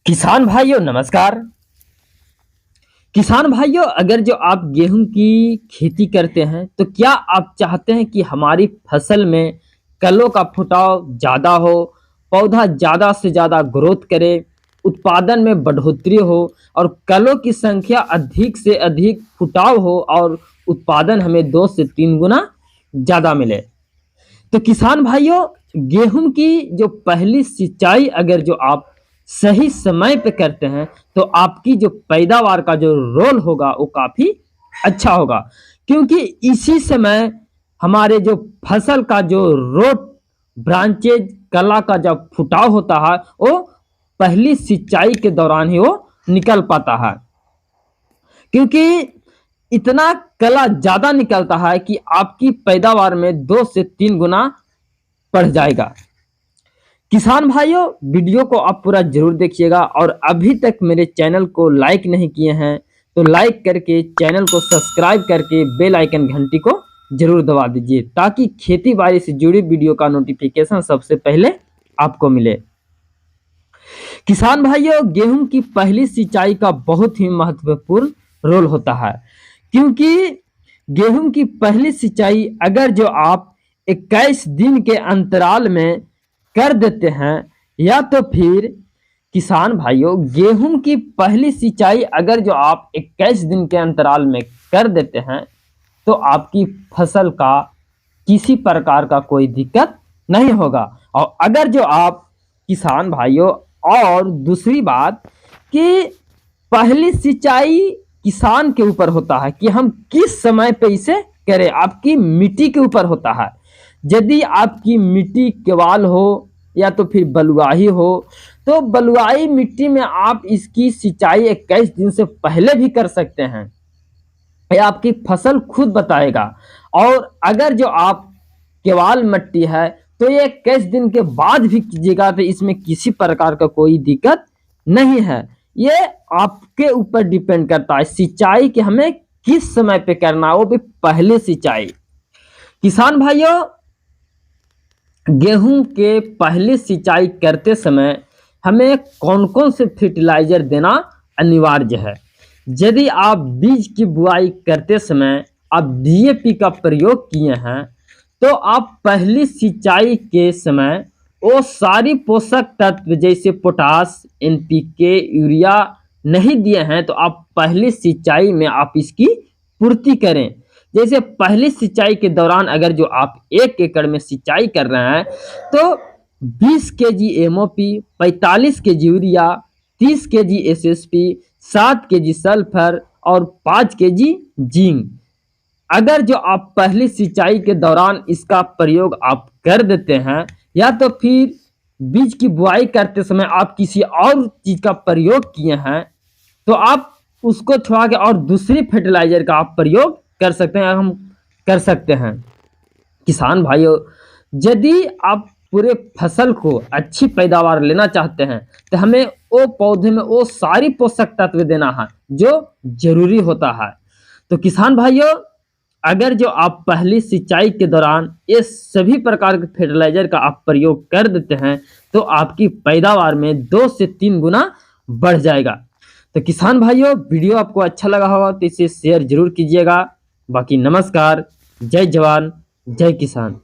किसान भाइयों नमस्कार। किसान भाइयों, अगर जो आप गेहूं की खेती करते हैं तो क्या आप चाहते हैं कि हमारी फसल में कलों का फुटाव ज़्यादा हो, पौधा ज़्यादा से ज़्यादा ग्रोथ करे, उत्पादन में बढ़ोतरी हो और कलों की संख्या अधिक से अधिक फुटाव हो और उत्पादन हमें 2 से 3 गुना ज़्यादा मिले। तो किसान भाइयों, गेहूं की जो पहली सिंचाई अगर जो आप सही समय पे करते हैं तो आपकी जो पैदावार का जो रोल होगा वो काफ़ी अच्छा होगा, क्योंकि इसी समय हमारे जो फसल का जो रोट ब्रांचेज कला का जब फुटाव होता है वो पहली सिंचाई के दौरान ही वो निकल पाता है, क्योंकि इतना कला ज़्यादा निकलता है कि आपकी पैदावार में 2 से 3 गुना बढ़ जाएगा। किसान भाइयों, वीडियो को आप पूरा जरूर देखिएगा और अभी तक मेरे चैनल को लाइक नहीं किए हैं तो लाइक करके चैनल को सब्सक्राइब करके बेल आइकन घंटी को जरूर दबा दीजिए ताकि खेती बाड़ी से जुड़ी वीडियो का नोटिफिकेशन सबसे पहले आपको मिले। किसान भाइयों, गेहूं की पहली सिंचाई का बहुत ही महत्वपूर्ण रोल होता है, क्योंकि गेहूं की पहली सिंचाई अगर जो आप 21 दिन के अंतराल में कर देते हैं या तो फिर किसान भाइयों, गेहूं की पहली सिंचाई अगर जो आप 21 दिन के अंतराल में कर देते हैं तो आपकी फसल का किसी प्रकार का कोई दिक्कत नहीं होगा। और अगर जो आप किसान भाइयों, और दूसरी बात कि पहली सिंचाई किसान के ऊपर होता है कि हम किस समय पे इसे करें, आपकी मिट्टी के ऊपर होता है। यदि आपकी मिट्टी केवाल हो या तो फिर बलुआही हो तो बलुआही मिट्टी में आप इसकी सिंचाई 21 दिन से पहले भी कर सकते हैं, यह आपकी फसल खुद बताएगा। और अगर जो आप केवाल मिट्टी है तो ये 21 दिन के बाद भी कीजिएगा तो इसमें किसी प्रकार का कोई दिक्कत नहीं है। ये आपके ऊपर डिपेंड करता है सिंचाई कि हमें किस समय पे करना है, वो भी पहले सिंचाई। किसान भाइयों, गेहूं के पहले सिंचाई करते समय हमें कौन कौन से फर्टिलाइजर देना अनिवार्य है। यदि आप बीज की बुआई करते समय आप डीएपी का प्रयोग किए हैं तो आप पहली सिंचाई के समय वो सारी पोषक तत्व जैसे पोटास, एनपीके, यूरिया नहीं दिए हैं तो आप पहली सिंचाई में आप इसकी पूर्ति करें। जैसे पहली सिंचाई के दौरान अगर जो आप 1 एकड़ में सिंचाई कर रहे हैं तो 20 KG MOP, 45 KG urea, 30 KG SSP, 7 KG sulphur और 5 केजी जिंक अगर जो आप पहली सिंचाई के दौरान इसका प्रयोग आप कर देते हैं या तो फिर बीज की बुआई करते समय आप किसी और चीज का प्रयोग किए हैं तो आप उसको छोड़ा के और दूसरी फर्टिलाइजर का आप प्रयोग कर सकते हैं, हम कर सकते हैं। किसान भाइयों, यदि आप पूरे फसल को अच्छी पैदावार लेना चाहते हैं तो हमें वो पौधे में वो सारी पोषक तत्व देना है जो जरूरी होता है। तो किसान भाइयों, अगर जो आप पहली सिंचाई के दौरान ये सभी प्रकार के फर्टिलाइजर का आप प्रयोग कर देते हैं तो आपकी पैदावार में 2 से 3 गुना बढ़ जाएगा। तो किसान भाइयों, वीडियो आपको अच्छा लगा होगा तो इसे शेयर जरूर कीजिएगा। बाकी नमस्कार, जय जवान, जय किसान।